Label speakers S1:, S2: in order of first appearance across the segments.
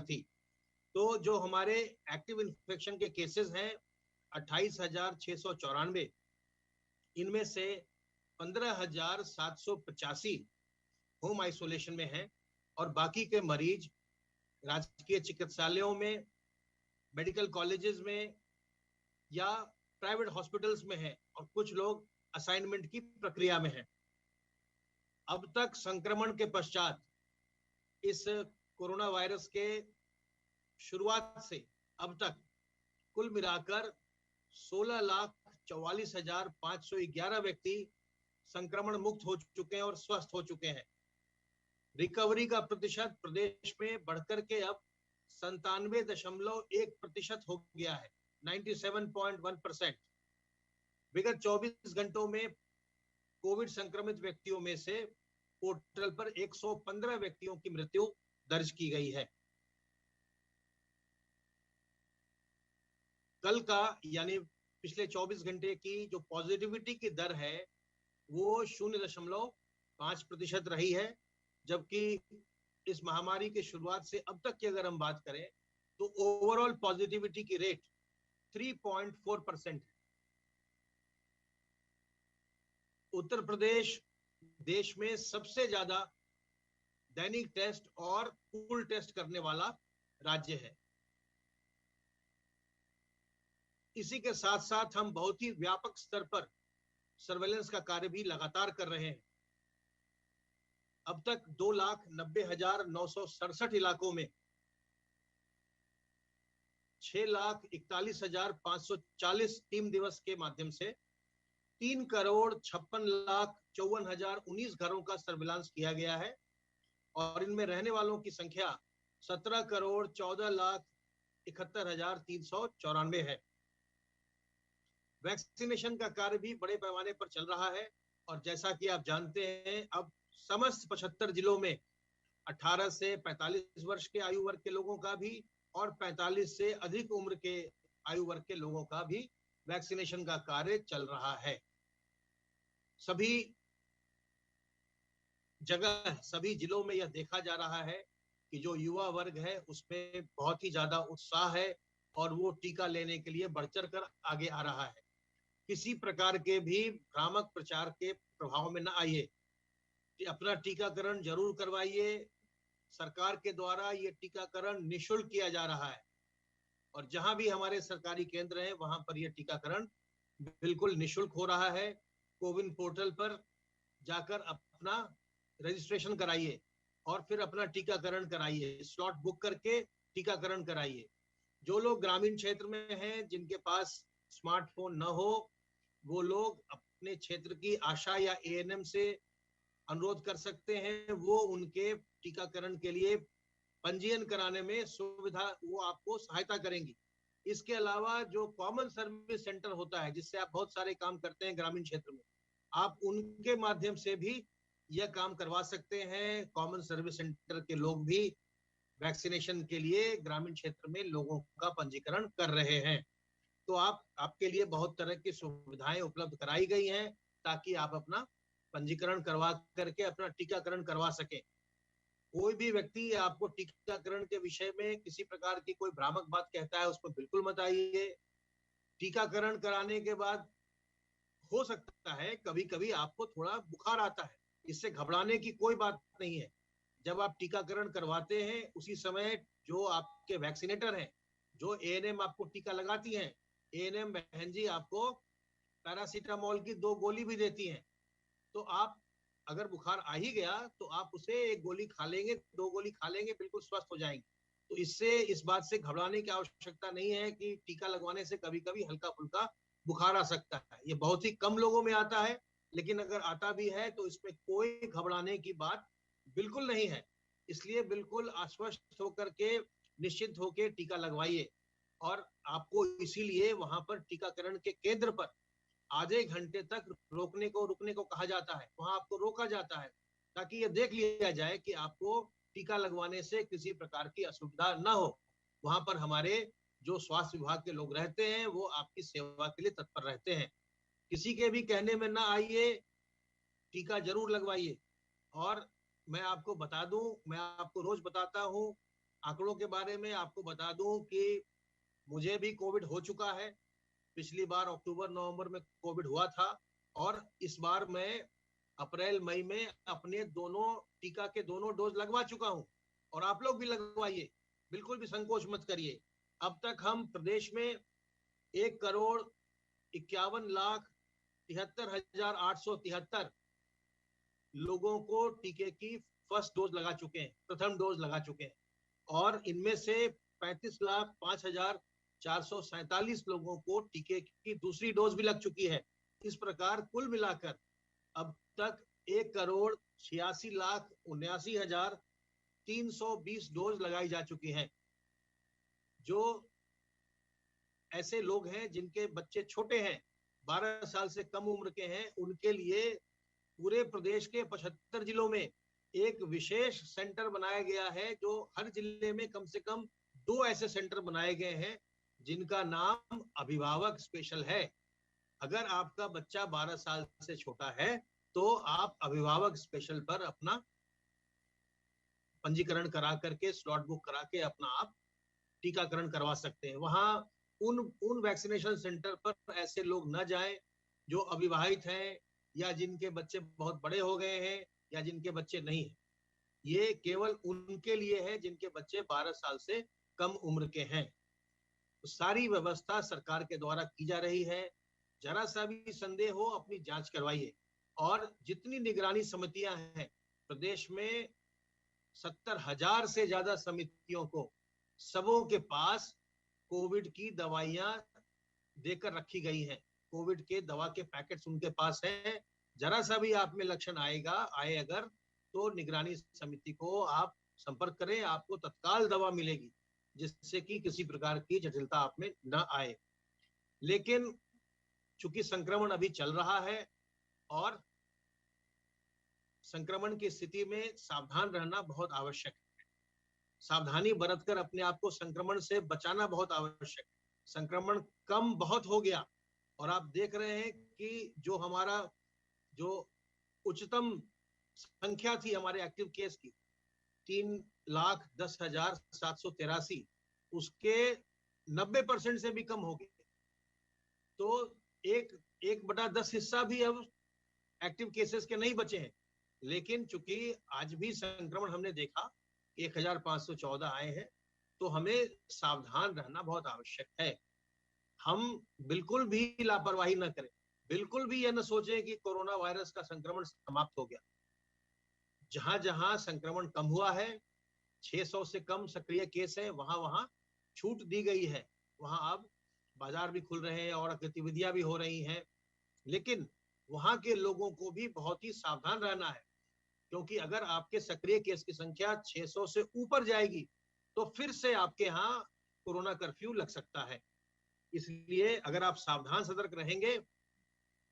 S1: थी। तो जो हमारे एक्टिव इन्फेक्शन के केसेस हैं 28,694, इनमें से 15,785 होम आइसोलेशन में हैं और बाकी के मरीज राजकीय चिकित्सालयों में, मेडिकल कॉलेजेस में या प्राइवेट हॉस्पिटल्स में हैं और कुछ लोग असाइनमेंट की प्रक्रिया में हैं। अब तक संक्रमण के पश्चात इस कोरोना वायरस के शुरुआत से अब तक कुल मिलाकर 16,44,511 व्यक्ति संक्रमण मुक्त हो चुके हैं और स्वस्थ हो चुके हैं। रिकवरी का प्रतिशत प्रदेश में बढ़कर के अब 97.1% हो गया है, 97.1%। विगत 24 घंटों में कोविड संक्रमित व्यक्तियों में से पोर्टल पर 115 व्यक्तियों की मृत्यु दर्ज की गई है। कल का यानी पिछले 24 घंटे की जो पॉजिटिविटी की दर है वो 0.5% रही है, जबकि इस महामारी की शुरुआत से अब तक की अगर हम बात करें तो ओवरऑल पॉजिटिविटी की रेट 3.4% है। उत्तर प्रदेश देश में सबसे ज्यादा दैनिक टेस्ट और पूल टेस्ट करने वाला राज्य है। इसी के साथ साथ हम बहुत ही व्यापक स्तर पर सर्वेलेंस का कार्य भी लगातार कर रहे हैं। अब तक 2,90,967 इलाकों में 6,41,540 टीम दिवस के माध्यम से 3,56,54,019 घरों का सर्विलांस किया गया है और इनमें रहने वालों की संख्या 17,14,71,394 है। वैक्सीनेशन का कार्य भी बड़े पैमाने पर चल रहा है और जैसा कि आप जानते हैं अब समस्त 75 जिलों में 18 से 45 वर्ष के आयु वर्ग के लोगों का भी और 45 से अधिक उम्र के आयु वर्ग के लोगों का भी वैक्सीनेशन का कार्य चल रहा है। सभी जगह, सभी जिलों में यह देखा जा रहा है कि जो युवा वर्ग है उसमें बहुत ही ज्यादा उत्साह है और वो टीका लेने के लिए बढ़ चढ़ कर आगे आ रहा है। किसी प्रकार के भी भ्रामक प्रचार के प्रभाव में न आइए, अपना टीकाकरण जरूर करवाइए। सरकार के द्वारा ये टीकाकरण निःशुल्क किया जा रहा है और जहां भी हमारे सरकारी केंद्र हैं वहां पर यह टीकाकरण बिल्कुल निःशुल्क हो रहा है। कोविन पोर्टल पर जाकर अपना रजिस्ट्रेशन कराइए और फिर अपना टीकाकरण कराइए, स्लॉट बुक करके टीकाकरण कराइए। जो लोग ग्रामीण क्षेत्र में हैं, जिनके पास स्मार्टफोन न हो, वो लोग अपने क्षेत्र की आशा या एएनएम से अनुरोध कर सकते हैं, वो उनके टीकाकरण के लिए पंजीयन कराने में सुविधा, वो आपको सहायता करेंगी। इसके अलावा जो कॉमन सर्विस सेंटर होता है जिससे आप बहुत सारे काम करते हैं ग्रामीण क्षेत्र में, आप उनके माध्यम से भी यह काम करवा सकते हैं। कॉमन सर्विस सेंटर के लोग भी वैक्सीनेशन के लिए ग्रामीण क्षेत्र में लोगों का पंजीकरण कर रहे हैं। तो आपके लिए बहुत तरह की सुविधाएं उपलब्ध कराई गई हैं ताकि आप अपना पंजीकरण करवा करके अपना टीकाकरण करवा सकें। कोई भी व्यक्ति आपको टीकाकरण के विषय में किसी प्रकार की कोई भ्रामक बात कहता है उसमें बिल्कुल मत आइए। टीकाकरण कराने के बाद हो सकता है कभी कभी आपको थोड़ा बुखार आता है, इससे घबराने की कोई बात नहीं है। जब आप टीकाकरण करवाते हैं उसी समय जो आपके वैक्सीनेटर हैं, जो एएनएम आपको टीका लगाती हैं, एएनएम बहन जी आपको पैरासीटामोल की 2 गोली भी देती हैं। तो आप अगर बुखार आ ही गया तो आप उसे 1 गोली खा लेंगे, 2 गोली खा लेंगे, बिल्कुल स्वस्थ हो जाएंगे। तो इससे इस बात से घबराने की आवश्यकता नहीं है कि टीका लगवाने से कभी कभी हल्का फुल्का बुखार आ सकता है। ये बहुत ही कम लोगों में आता है, लेकिन अगर आता भी है तो इसमें कोई घबराने की बात बिल्कुल नहीं है। इसलिए बिल्कुल आश्वस्त होकर के, निश्चित होकर टीका लगवाइए। और आपको इसीलिए वहां पर टीकाकरण के केंद्र पर आधे घंटे तक रुकने को कहा जाता है, वहां आपको रोका जाता है ताकि ये देख लिया जाए कि आपको टीका लगवाने से किसी प्रकार की असुविधा न हो। वहां पर हमारे जो स्वास्थ्य विभाग के लोग रहते हैं वो आपकी सेवा के लिए तत्पर रहते हैं। किसी के भी कहने में ना आइए, टीका जरूर लगवाइए। और मैं आपको बता दूं, मैं आपको रोज बताता हूं, आंकड़ों के बारे में आपको बता दूं कि मुझे भी कोविड हो चुका है। पिछली बार अक्टूबर नवंबर में कोविड हुआ था और इस बार मैं अप्रैल मई में अपने दोनों टीका के दोनों डोज लगवा चुका हूं। और आप लोग भी लगवाइए, बिल्कुल भी संकोच मत करिए। अब तक हम प्रदेश में 1,51,73,873 लोगों को टीके की फर्स्ट डोज लगा चुके हैं, प्रथम डोज लगा चुके हैं। और इनमें से 35,05,447 लोगों को टीके की दूसरी डोज भी लग चुकी है। इस प्रकार कुल मिलाकर अब तक 1,86,79,320 डोज लगाई जा चुकी हैं। जो ऐसे लोग हैं जिनके बच्चे छोटे हैं, 12 साल से कम उम्र के हैं, उनके लिए पूरे प्रदेश के 75 जिलों में एक विशेष सेंटर बनाया गया है। जो हर जिले में कम से कम 2 ऐसे सेंटर बनाए गए हैं जिनका नाम अभिभावक स्पेशल है। अगर आपका बच्चा 12 साल से छोटा है तो आप अभिभावक स्पेशल पर अपना पंजीकरण करा करके, स्लॉट बुक करा के अपना आप टीकाकरण करवा सकते हैं। वहां उन वैक्सीनेशन सेंटर पर ऐसे लोग न जाएं जो अविवाहित हैं या जिनके बच्चे बहुत बड़े हो गए हैं या जिनके बच्चे नहीं हैं। ये केवल उनके लिए है जिनके बच्चे 12 साल से कम उम्र के हैं। तो सारी व्यवस्था सरकार के द्वारा की जा रही है। जरा सा भी संदेह हो अपनी जांच करवाइए। और जितनी निगरानी समितियां हैं प्रदेश में, 70,000 से ज्यादा समितियों को सबों के पास कोविड की दवाइयां देकर रखी गई हैं। कोविड के दवा के पैकेट्स उनके पास हैं। जरा सा भी आप में लक्षण आए अगर, तो निगरानी समिति को आप संपर्क करें, आपको तत्काल दवा मिलेगी जिससे कि किसी प्रकार की जटिलता आप में न आए। लेकिन चूंकि संक्रमण अभी चल रहा है और संक्रमण की स्थिति में सावधान रहना बहुत आवश्यक है। सावधानी बरतकर अपने आप को संक्रमण से बचाना बहुत आवश्यक है। संक्रमण कम बहुत हो गया और आप देख रहे हैं कि जो उच्चतम संख्या थी हमारे एक्टिव केस की, 3,10,783, उसके 90% से भी कम हो गए। तो 1/10 हिस्सा भी अब एक्टिव केसेस के नहीं बचे हैं। लेकिन चूंकि आज भी संक्रमण हमने देखा 1,514 आए हैं, तो हमें सावधान रहना बहुत आवश्यक है। हम बिल्कुल भी लापरवाही न करें, बिल्कुल भी यह न सोचें कि कोरोना वायरस का संक्रमण समाप्त हो गया। जहां जहां संक्रमण कम हुआ है, 600 से कम सक्रिय केस है, वहां वहां छूट दी गई है। वहां अब बाजार भी खुल रहे हैं और गतिविधियां भी हो रही हैं। लेकिन वहां के लोगों को भी बहुत ही सावधान रहना है, क्योंकि अगर आपके सक्रिय केस की संख्या 600 से ऊपर जाएगी तो फिर से आपके यहाँ कोरोना कर्फ्यू लग सकता है। इसलिए अगर आप सावधान सतर्क रहेंगे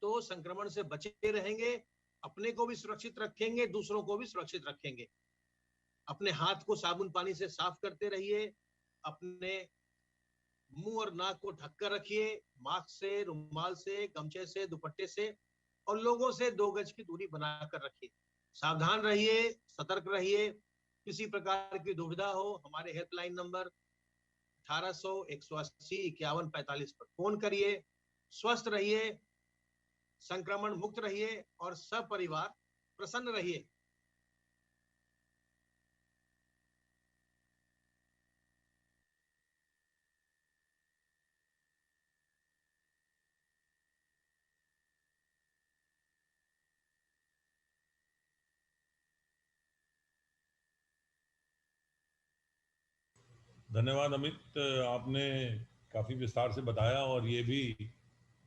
S1: तो संक्रमण से बचे रहेंगे, अपने को भी सुरक्षित रखेंगे, दूसरों को भी सुरक्षित रखेंगे। अपने हाथ को साबुन पानी से साफ करते रहिए, अपने मुंह और नाक को ढककर रखिए, मास्क से, रुमाल से, गमछे से, दुपट्टे से, और लोगों से 2 गज की दूरी बनाकर रखिए। सावधान रहिए, सतर्क रहिए। किसी प्रकार की दुविधा हो, हमारे हेल्पलाइन नंबर 1800-180-5145 पर फोन करिए। स्वस्थ रहिए, संक्रमण मुक्त रहिए और सपरिवार प्रसन्न रहिए।
S2: धन्यवाद अमित, आपने काफ़ी विस्तार से बताया और ये भी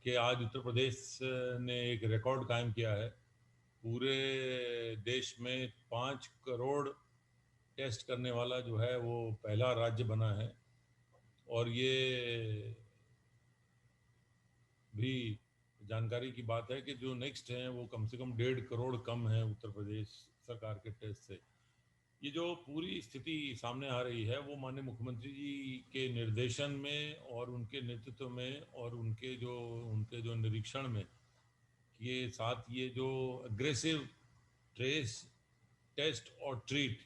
S2: कि आज उत्तर प्रदेश ने एक रिकॉर्ड कायम किया है। पूरे देश में 5 करोड़ टेस्ट करने वाला जो है वो पहला राज्य बना है। और ये भी जानकारी की बात है कि जो नेक्स्ट हैं वो कम से कम 1.5 करोड़ कम है उत्तर प्रदेश सरकार के टेस्ट से। ये जो पूरी स्थिति सामने आ रही है वो माननीय मुख्यमंत्री जी के निर्देशन में और उनके नेतृत्व में और उनके जो निरीक्षण में ये साथ ये जो अग्रेसिव ट्रेस, टेस्ट और ट्रीट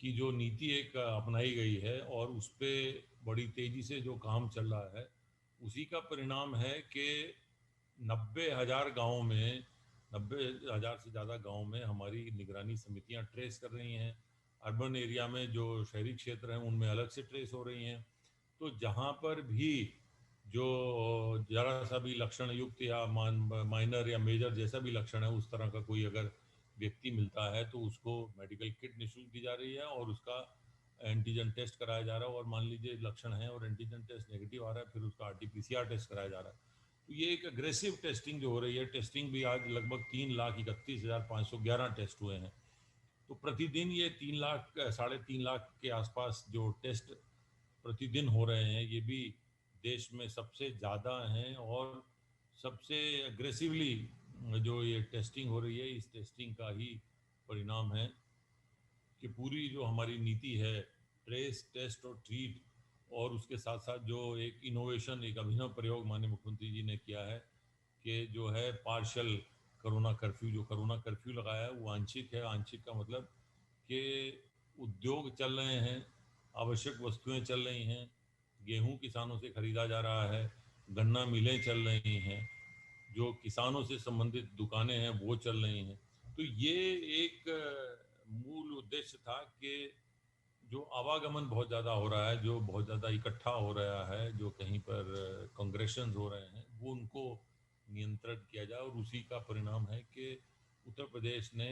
S2: की जो नीति एक अपनाई गई है और उस पर बड़ी तेज़ी से जो काम चल रहा है, उसी का परिणाम है कि 90,000 गाँव में, 90,000 से ज़्यादा गांव में हमारी निगरानी समितियां ट्रेस कर रही हैं। अर्बन एरिया में जो शहरी क्षेत्र हैं उनमें अलग से ट्रेस हो रही हैं। तो जहां पर भी जो ज़रा सा भी लक्षण युक्त या माइनर या मेजर जैसा भी लक्षण है, उस तरह का कोई अगर व्यक्ति मिलता है तो उसको मेडिकल किट निःशुल्क दी जा रही है और उसका एंटीजन टेस्ट कराया जा रहा है। और मान लीजिए लक्षण है और एंटीजन टेस्ट नेगेटिव आ रहा है, फिर उसका RT-PCR टेस्ट कराया जा रहा है। तो ये एक अग्रेसिव टेस्टिंग जो हो रही है, टेस्टिंग भी आज लगभग 3,31,511 टेस्ट हुए हैं। तो प्रतिदिन ये 3 लाख, 3.5 लाख के आसपास जो टेस्ट प्रतिदिन हो रहे हैं, ये भी देश में सबसे ज़्यादा हैं। और सबसे अग्रेसिवली जो ये टेस्टिंग हो रही है, इस टेस्टिंग का ही परिणाम है कि पूरी जो हमारी नीति है ट्रेस, टेस्ट और ट्रीट, और उसके साथ साथ जो एक इनोवेशन, एक अभिनव प्रयोग माननीय मुख्यमंत्री जी ने किया है कि जो है पार्शियल कोरोना कर्फ्यू, जो कोरोना कर्फ्यू लगाया है वो आंशिक है। आंशिक का मतलब कि उद्योग चल रहे हैं, आवश्यक वस्तुएं चल रही हैं, गेहूं किसानों से खरीदा जा रहा है, गन्ना मिलें चल रही हैं, जो किसानों से संबंधित दुकानें हैं वो चल रही हैं। तो ये एक मूल उद्देश्य था कि जो आवागमन बहुत ज़्यादा हो रहा है, जो बहुत ज़्यादा इकट्ठा हो रहा है, जो कहीं पर कांग्रेशंस हो रहे हैं, वो उनको नियंत्रित किया जाए। और उसी का परिणाम है कि उत्तर प्रदेश ने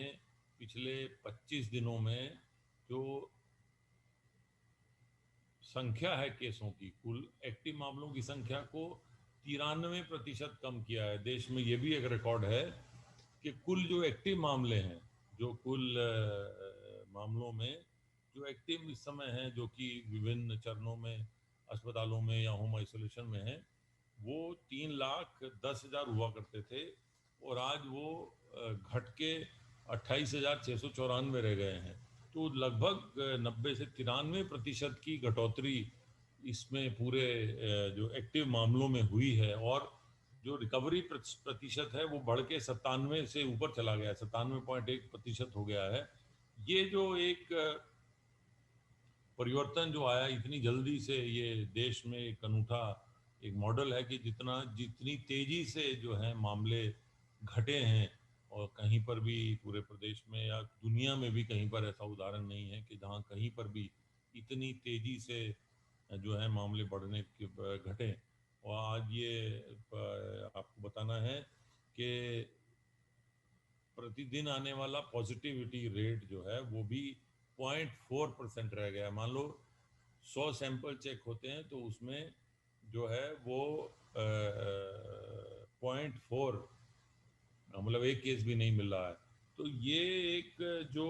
S2: पिछले 25 दिनों में जो संख्या है केसों की, कुल एक्टिव मामलों की संख्या को 93% कम किया है। देश में ये भी एक रिकॉर्ड है कि कुल जो एक्टिव मामले हैं, जो कुल मामलों में जो एक्टिव इस समय हैं, जो कि विभिन्न चरणों में अस्पतालों में या होम आइसोलेशन में हैं, वो 3,10,000 हुआ करते थे और आज वो घट के 28,694 रह गए हैं। तो लगभग 90 से 93% की घटोतरी इसमें पूरे जो एक्टिव मामलों में हुई है। और जो रिकवरी प्रतिशत है वो बढ़ के 97 से ऊपर चला गया है, 97.1% हो गया है। ये जो एक परिवर्तन जो आया इतनी जल्दी से, ये देश में एक अनूठा एक मॉडल है कि जितनी तेजी से जो है मामले घटे हैं, और कहीं पर भी पूरे प्रदेश में या दुनिया में भी कहीं पर ऐसा उदाहरण नहीं है कि जहां कहीं पर भी इतनी तेजी से जो है मामले बढ़ने के घटे। और आज ये आपको बताना है कि प्रतिदिन आने वाला पॉजिटिविटी रेट जो है वो भी 0.4% रह गया। मान लो 100 सैंपल चेक होते हैं तो उसमें जो है वो 0.4, मतलब एक केस भी नहीं मिल रहा है। तो ये एक जो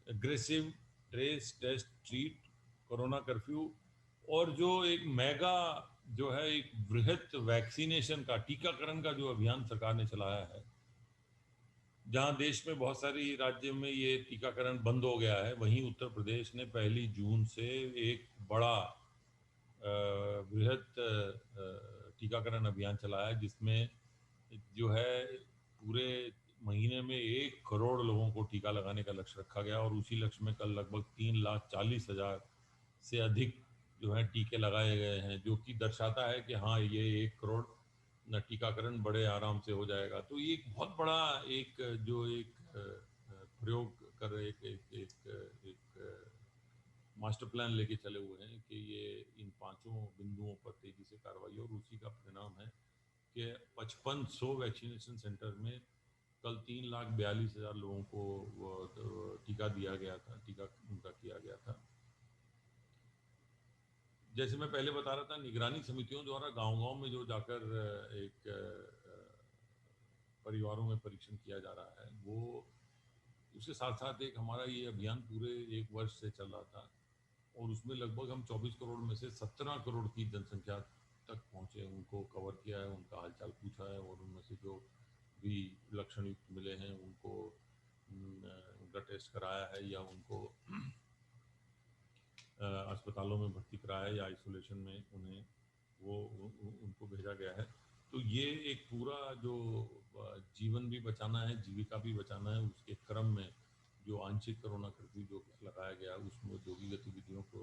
S2: aggressive trace, test, treat, corona curfew, और जो एक मेगा जो है एक बृहत वैक्सीनेशन का, टीकाकरण का जो अभियान सरकार ने चलाया है, जहां देश में बहुत सारी राज्यों में ये टीकाकरण बंद हो गया है, वहीं उत्तर प्रदेश ने 1 जून से एक बड़ा बृहत टीकाकरण अभियान चलाया है, जिसमें जो है पूरे महीने में 1 करोड़ लोगों को टीका लगाने का लक्ष्य रखा गया। और उसी लक्ष्य में कल लगभग 3,40,000 से अधिक जो है टीके लगाए गए हैं, जो कि दर्शाता है कि हाँ, ये 1 करोड़ टीकाकरण बड़े आराम से हो जाएगा। तो ये एक बहुत बड़ा एक जो एक प्रयोग कर एक एक एक, एक मास्टर प्लान लेके चले हुए हैं कि ये इन 5 बिंदुओं पर तेजी से कार्रवाई, और उसी का परिणाम है कि 5500 वैक्सीनेशन सेंटर में कल 3,42,000 लोगों को टीका दिया गया था, टीका उनका किया गया था। जैसे मैं पहले बता रहा था, निगरानी समितियों द्वारा गांव-गांव में जो जाकर एक परिवारों में परीक्षण किया जा रहा है, वो उसके साथ साथ एक हमारा ये अभियान पूरे 1 वर्ष से चल रहा था, और उसमें लगभग हम 24 करोड़ में से 17 करोड़ की जनसंख्या तक पहुँचे, उनको कवर किया है, उनका हालचाल पूछा है, और उनमें से जो भी लक्षण युक्त मिले हैं उनको उनका टेस्ट कराया है या उनको अस्पतालों में भर्ती कराया या आइसोलेशन में उन्हें उनको भेजा गया है। तो ये एक पूरा जो जीवन भी बचाना है, जीविका भी बचाना है, उसके क्रम में जो आंशिक कोरोना कर्फ्यू जो लगाया गया उसमें औद्योगिक गतिविधियों को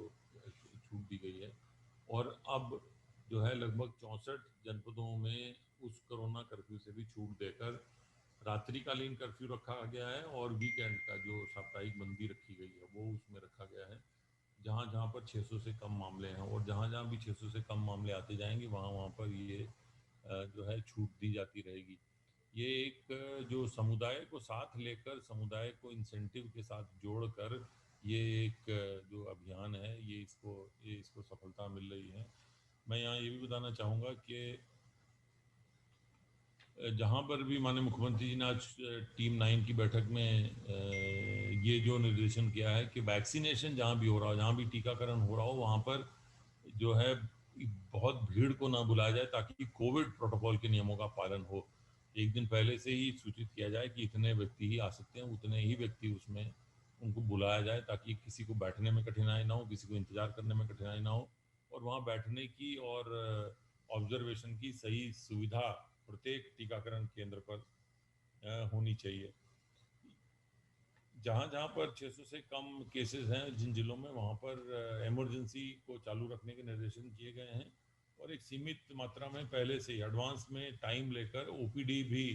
S2: छूट दी गई है। और अब जो है लगभग 64 जनपदों में उस कोरोना कर्फ्यू से भी छूट देकर रात्रिकालीन कर्फ्यू रखा गया है और वीकेंड का जो साप्ताहिक बंदी रखी गई है वो उसमें रखा गया है। जहाँ जहाँ पर 600 से कम मामले हैं और जहाँ जहाँ भी 600 से कम मामले आते जाएंगे वहाँ वहाँ पर ये जो है छूट दी जाती रहेगी। ये एक जो समुदाय को साथ लेकर, समुदाय को इंसेंटिव के साथ जोड़कर ये एक जो अभियान है ये इसको सफलता मिल रही है। मैं यहाँ ये भी बताना चाहूँगा कि जहाँ पर भी माननीय मुख्यमंत्री जी ने आज टीम 9 की बैठक में ये जो निर्देशन किया है कि वैक्सीनेशन जहाँ भी हो रहा हो, जहाँ भी टीकाकरण हो रहा हो, वहाँ पर जो है बहुत भीड़ को ना बुलाया जाए ताकि कोविड प्रोटोकॉल के नियमों का पालन हो। एक दिन पहले से ही सूचित किया जाए कि इतने व्यक्ति ही आ सकते हैं, उतने ही व्यक्ति उसमें उनको बुलाया जाए ताकि किसी को बैठने में कठिनाई ना हो, किसी को इंतजार करने में कठिनाई ना हो और वहाँ बैठने की और ऑब्जर्वेशन की सही सुविधा प्रत्येक टीकाकरण केंद्र पर होनी चाहिए। जहाँ जहाँ पर 600 से कम केसेस हैं जिन जिलों में, वहाँ पर इमरजेंसी को चालू रखने के निर्देशन किए गए हैं और एक सीमित मात्रा में पहले से ही एडवांस में टाइम लेकर ओपीडी भी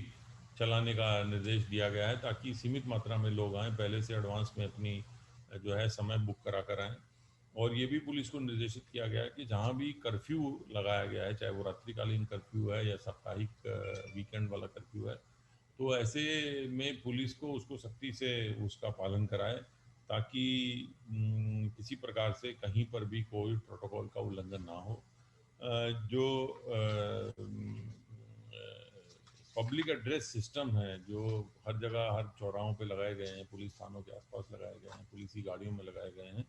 S2: चलाने का निर्देश दिया गया है ताकि सीमित मात्रा में लोग आएँ, पहले से एडवांस में अपनी जो है समय बुक करा कर आएँ। और ये भी पुलिस को निर्देशित किया गया है कि जहाँ भी कर्फ्यू लगाया गया है, चाहे वो रात्रिकालीन कर्फ्यू है या साप्ताहिक वीकेंड वाला कर्फ्यू है, तो ऐसे में पुलिस को उसको सख्ती से उसका पालन कराए ताकि किसी प्रकार से कहीं पर भी कोविड प्रोटोकॉल का उल्लंघन ना हो। जो पब्लिक एड्रेस सिस्टम है जो हर जगह हर चौराहों पे लगाए गए हैं, पुलिस थानों के आसपास लगाए गए हैं, पुलिस की गाड़ियों में लगाए गए हैं,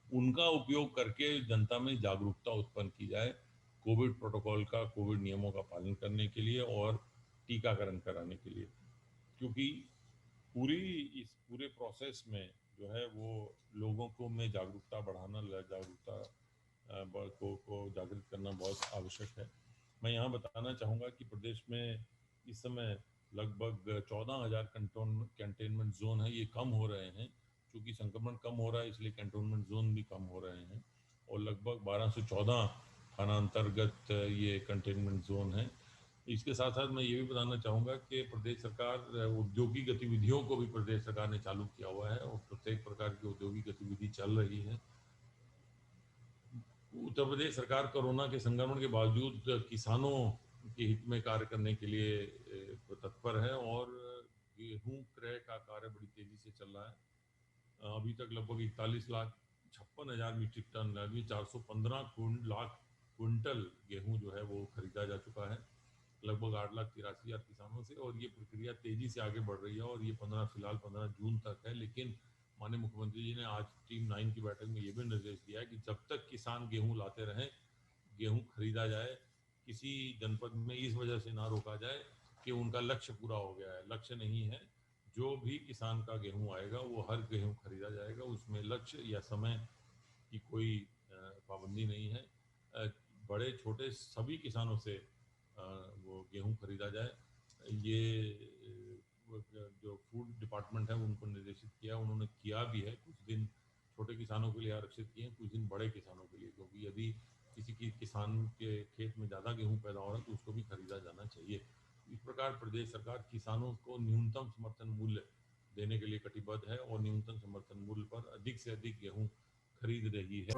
S2: उनका उपयोग करके जनता में जागरूकता उत्पन्न की जाए कोविड प्रोटोकॉल का, कोविड नियमों का पालन करने के लिए और टीकाकरण कराने के लिए। क्योंकि इस पूरे प्रोसेस में जो है वो लोगों को में जागरूकता बढ़ाना, जागरूकता को जागृत करना बहुत आवश्यक है। मैं यहाँ बताना चाहूँगा कि प्रदेश में इस समय लगभग 14,000 कंटेनमेंट जोन है, ये कम हो रहे हैं क्योंकि संक्रमण कम हो रहा है इसलिए कंटेनमेंट जोन भी कम हो रहे हैं और लगभग 1214 थाना अंतर्गत ये कंटेनमेंट जोन है। इसके साथ साथ मैं ये भी बताना चाहूँगा कि प्रदेश सरकार औद्योगिक गतिविधियों को भी प्रदेश सरकार ने चालू किया हुआ है और प्रत्येक प्रकार की औद्योगिक गतिविधि चल रही है। उत्तर प्रदेश सरकार कोरोना के संक्रमण के बावजूद किसानों के हित में कार्य करने के लिए तत्पर है और गेहूं क्रय का कार्य बड़ी तेजी से चल रहा है। अभी तक लगभग 41,56,000 मीट्रिक टन, यानी 415 लाख क्विंटल गेहूं जो है वो खरीदा जा चुका है लगभग 8,83,000 किसानों से और ये प्रक्रिया तेजी से आगे बढ़ रही है और ये फिलहाल 15 जून तक है। लेकिन माननीय मुख्यमंत्री जी ने आज टीम 9 की बैठक में ये भी निर्देश दिया है कि जब तक किसान गेहूं लाते रहें, गेहूं खरीदा जाए, किसी जनपद में इस वजह से ना रोका जाए कि उनका लक्ष्य पूरा हो गया है। लक्ष्य नहीं है, जो भी किसान का गेहूं आएगा वो हर गेहूं खरीदा जाएगा, उसमें लक्ष्य या समय की कोई पाबंदी नहीं है। बड़े छोटे सभी किसानों से वो गेहूं खरीदा जाए। ये जो फूड डिपार्टमेंट है उनको निर्देशित किया, उन्होंने किया भी है। कुछ दिन छोटे किसानों के लिए आरक्षित किए हैं, कुछ दिन बड़े किसानों के लिए, क्योंकि यदि किसी किसान के खेत में ज़्यादा गेहूं पैदा हो रहा है तो उसको भी खरीदा जाना चाहिए। इस प्रकार प्रदेश सरकार किसानों को न्यूनतम समर्थन मूल्य देने के लिए कटिबद्ध है और न्यूनतम समर्थन मूल्य पर अधिक से अधिक गेहूं खरीद रही है।